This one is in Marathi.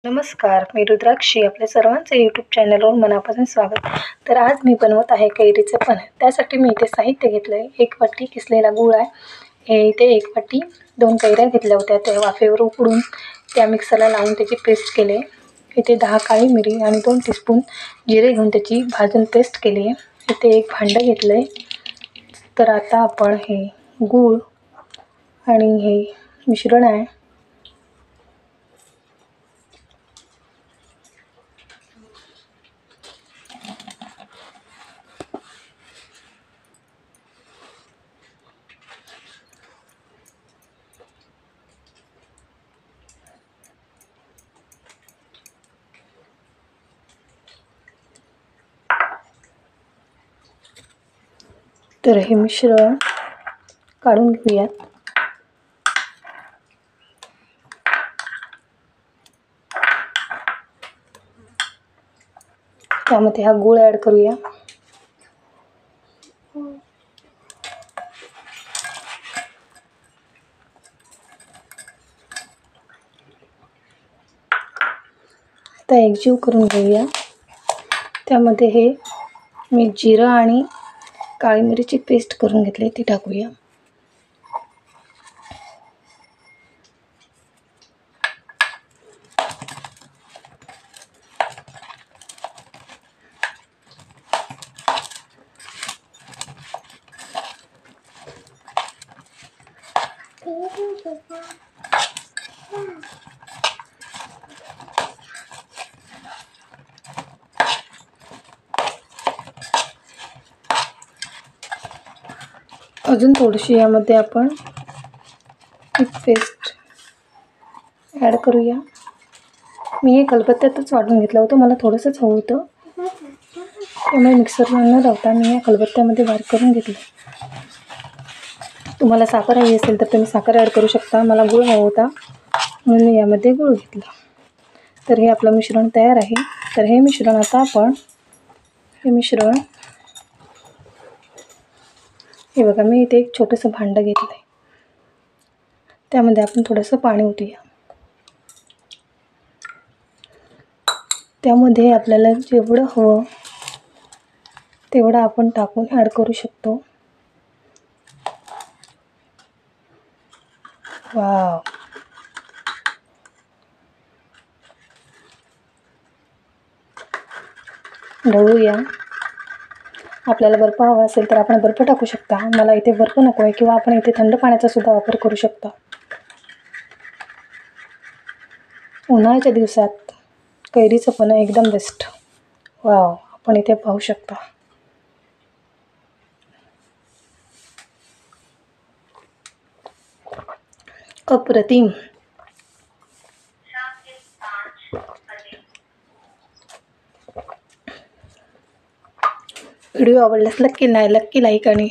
नमस्कार, मी रुद्राक्षी. आपल्या सर्वांचं यूट्यूब चॅनलवर मनापासून स्वागत. तर आज मी बनवत आहे कैरीचं पण. त्यासाठी मी इथे साहित्य घेतलं आहे. 1 वाटी किसलेला गूळ आहे. हे इथे 1 वाटी 2 कैऱ्या घेतल्या होत्या, त्या वाफेवर उकडून त्या मिक्सरला लावून त्याची पेस्ट केली आहे. इथे 10 काळी मिरी आणि 2 टीस्पून जिरे घेऊन त्याची भाजून पेस्ट केली आहे. इथे एक भांडं घेतलं आहे. तर आता आपण हे गूळ आणि हे मिश्रण आहे तर हे मिश्रण काढून घेऊयात. त्यामध्ये हा गूळ ॲड करूया. आता एकजीव करून घेऊया. त्यामध्ये हे मी जिरं आणि काळी मिरीची पेस्ट करून घेतली ती टाकूया. अजून थोडीशी यामध्ये आपण पेस्ट ॲड करूया. मी हे खलबत्त्यातच वाटून घेतलं होतं, मला थोडंसंच हवं होतं, त्यामुळे मिक्सरला न लावता मी या खलबत्त्यामध्ये बारीक करून घेतलं. तुम्हाला साखर हवी असेल तर तुम्ही साखर ॲड करू शकता. मला गूळ हवा होता म्हणून मी यामध्ये गूळ घेतला. तर हे आपलं मिश्रण तयार आहे. तर हे मिश्रण आता आपण हे बघा, मी इथे एक छोटंसं भांडं घेतलं आहे. त्यामध्ये आपण थोडंसं पाणी ओतूया. त्यामध्ये आपल्याला जेवढं हवं तेवढं आपण टाकून ॲड करू शकतो. वाव, ढवळूया. आपल्याला बर्फ हवा असेल तर आपण बर्फ टाकू शकता. मला इथे बर्फ नको आहे, किंवा आपण इथे थंड पाण्याचा सुद्धा वापर करू शकता. उन्हाळ्याच्या दिवसात कैरीचं पण एकदम बेस्ट. वाव, आपण इथे पाहू शकता. अप्रतिम. व्हिडिओ आवडल्यास नक्की लाईक आणि